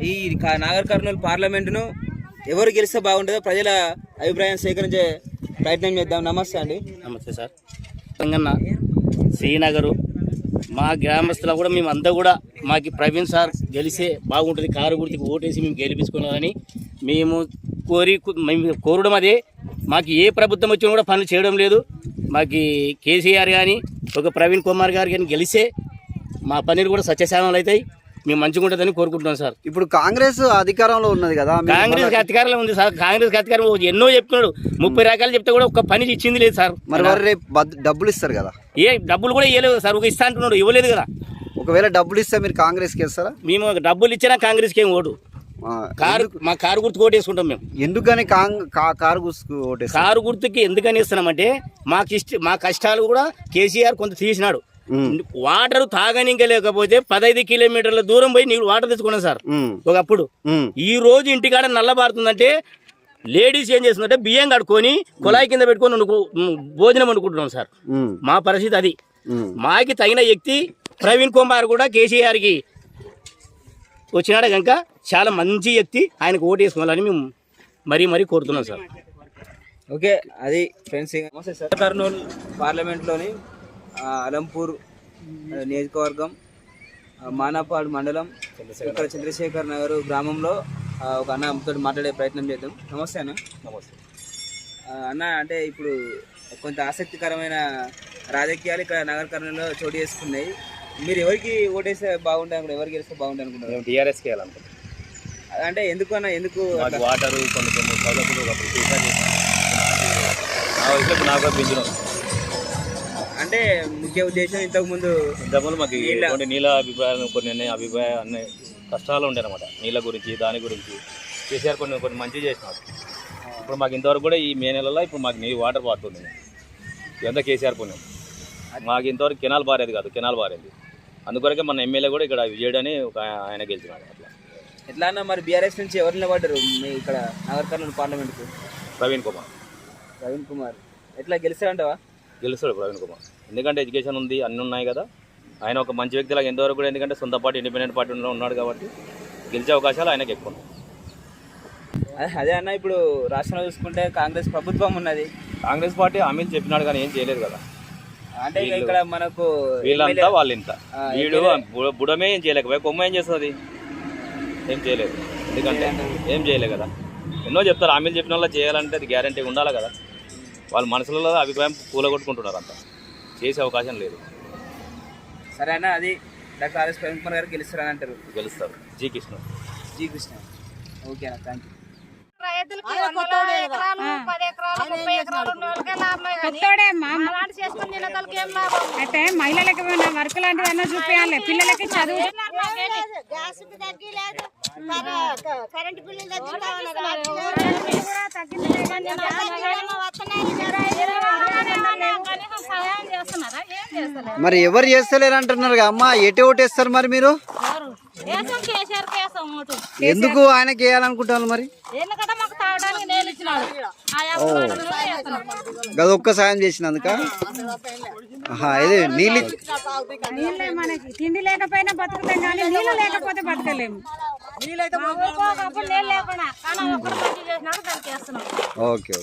ఈ నాగర్ కర్నూలు పార్లమెంటును ఎవరు గెలిస్తే బాగుంటుందో ప్రజల అభిప్రాయం సేకరించే ప్రయత్నం చేద్దాం. నమస్తే అండి. నమస్తే సార్. తెలంగాణ శ్రీనగరు మా గ్రామస్తులు కూడా మేము అంతా కూడా మాకు ప్రవీణ్ సార్ గెలిస్తే బాగుంటుంది, కారు గుర్తుకు ఓటేసి మేము గెలిపించుకున్నామని మేము కోరడం అదే. మాకు ఏ ప్రభుత్వం వచ్చినా కూడా పనులు చేయడం లేదు. మాకు కేసీఆర్ కానీ ఒక ప్రవీణ్ కుమార్ గారు కానీ గెలిస్తే మా పనులు కూడా సత్యశామలు అవుతాయి, మేము మంచిగా ఉంటుందని కోరుకుంటున్నాం సార్. ఇప్పుడు కాంగ్రెస్ అధికారంలో ఉన్నది కదా, కాంగ్రెస్ అధికారంలో ఉంది సార్. కాంగ్రెస్ అధికారం ఎన్నో చెప్తున్నాడు, 30 రకాలు చెప్తే కూడా ఒక్క పని ఇచ్చింది లేదు సార్. మరి రేపు డబ్బులు ఇస్తారు కదా, ఏ డబ్బులు కూడా ఇవ్వలేదు సార్. ఒక ఇస్తా అంటున్నాడు, ఇవ్వలేదు కదా. ఒకవేళ డబ్బులు ఇస్తే మీరు కాంగ్రెస్కి వేస్తారా? మేము డబ్బులు ఇచ్చినా కాంగ్రెస్కి ఏం ఓటు, మా కారు గుర్తుకు ఓటేసుకుంటాం మేము. ఎందుకని కారు గుర్తుకు ఓటేస్తాం? కారు గుర్తుకి ఎందుకని ఇస్తున్నామంటే మా కష్టాలు కూడా కేసీఆర్ కొంత తీసినాడు. వాటర్ తాగనిక లేకపోతే 15 కిలోమీటర్ల దూరం పోయి నీళ్ళు వాటర్ తెచ్చుకున్నాం సార్ ఒకప్పుడు. ఈ రోజు ఇంటికాడ నల్లబారుతుందంటే లేడీస్ ఏం చేస్తుందంటే బియ్యం కడుక్కొని కుళాయి కింద పెట్టుకొని భోజనం అనుకుంటున్నాం సార్. మా పరిస్థితి అది. మాకి తగిన వ్యక్తి ప్రవీణ్ కుమార్ కూడా కేసీఆర్కి వచ్చినాడు కనుక చాలా మంచి వ్యక్తి, ఆయనకు ఓటు వేసుకోవాలని మేము మరీ కోరుతున్నాం సార్. ఓకే, అది ఫ్రెండ్స్. నమస్తే సార్. కర్నూలు పార్లమెంట్లోని అలంపూర్ నియోజకవర్గం మానాపాడు మండలం ఇక్కడ చంద్రశేఖర్ నగర్ గ్రామంలో ఒక అన్నతో మాట్లాడే ప్రయత్నం చేద్దాం. నమస్తే అన్న. నమస్తే అన్న. అంటే ఇప్పుడు కొంత ఆసక్తికరమైన రాజకీయాలు ఇక్కడ నగర్ కర్నూలులో చోటు చేసుకున్నాయి. మీరు ఎవరికి ఓటేస్తే బాగుంటుంది అనుకుంటారు, ఎవరికి గెలిస్తే బాగుంటుంది అనుకుంటారు? టీఆర్ఎస్కి వెళ్ళాలనుకుంటున్నాం. అంటే ఎందుకు అన్న, ఎందుకు? వాటరు కొన్ని సౌలభ్యులు నాకు పెంచడం అంటే ముఖ్య ఉద్దేశం ఇంతకుముందు మాకు నీళ్ళ అభిప్రాయాలు కొన్ని అభిప్రాయాలు అన్ని కష్టాలు ఉండే అనమాట. నీళ్ళ గురించి దాని గురించి కేసీఆర్ కొన్ని మంచి చేసినాడు. ఇప్పుడు మాకు ఇంతవరకు కూడా ఈ మే నెలలో ఇప్పుడు మాకు నీళ్ళు వాటర్ పారుతుంది. ఎంత కేసీఆర్ పుణ్యం. మాకు ఇంతవరకు కెనాల్ బారేది కాదు, కెనాల్ బారేది. అందుకొరకే మన ఎమ్మెల్యే కూడా ఇక్కడ విజయడని ఒక ఆయన గెలిచినాడు. అట్లా ఎట్లా అన్న? మరి బీఆర్ఎస్ నుంచి ఎవరు నిలబడ్డారు మీ ఇక్కడ నగర్ కర్నూలు పార్లమెంట్కు? ప్రవీణ్ కుమార్ ఎట్లా గెలిస్తాడంటావా? గెలుస్తాడు ప్రవీణ్ కుమార్. ఎందుకంటే ఎడ్యుకేషన్ ఉంది, అన్నీ ఉన్నాయి కదా. ఆయన ఒక మంచి వ్యక్తిలాగా ఎంతవరకు కూడా, ఎందుకంటే సొంత పార్టీ ఇండిపెండెంట్ పార్టీలో ఉన్నాడు కాబట్టి గెలిచే అవకాశాలు ఆయనకి ఎక్కువ ఉన్నాయి. అదే అన్న, ఇప్పుడు రాష్ట్రంలో చూసుకుంటే కాంగ్రెస్ ప్రభుత్వం ఉన్నది. కాంగ్రెస్ పార్టీ హామీలు చెప్పినాడు కానీ ఏం చేయలేదు కదా. అంటే ఇక్కడ మనకు వీళ్ళంతా వాళ్ళింత, వీడు బుడమే ఏం చేయలేకపోయా, కొమ్మ ఏం చేస్తుంది? ఏం చేయలేదు. ఎందుకంటే ఏం చేయలేదు కదా. ఎన్నో చెప్తారు, హామీలు చెప్పిన వాళ్ళు చేయాలంటే అది గ్యారంటీ ఉండాలి కదా. వాళ్ళ మనసులలో అభిప్రాయం కూలగొట్టుకుంటున్నారు, అంతా చేసే అవకాశం లేదు. సరే అన్న, అది డాక్టర్ ఆర్ఎస్ ప్రవీణ్ కుమార్ గారు గెలుస్తారని అంటారు. గెలుస్తారు. జీ కృష్ణ. ఓకే అన్న, థ్యాంక్ యూ. అయితే మహిళలకి వర్క్ లాంటివన్నా చూపించాలి, పిల్లలకి చదువు. మరి ఎవరు చేస్తలేరు అంటున్నారు అమ్మా, ఎటు ఓటేస్తారు మరి మీరు? ఎందుకు ఆయనకి వేయాలనుకుంటారు మరి? గది ఒక్క సాయం చేసినందుక? ఇది నీళ్ళు మనకి తిండి లేకపోయినా బతుకుతాం, కానీ నీళ్ళు లేకపోతే బతకలేము. ఓకే.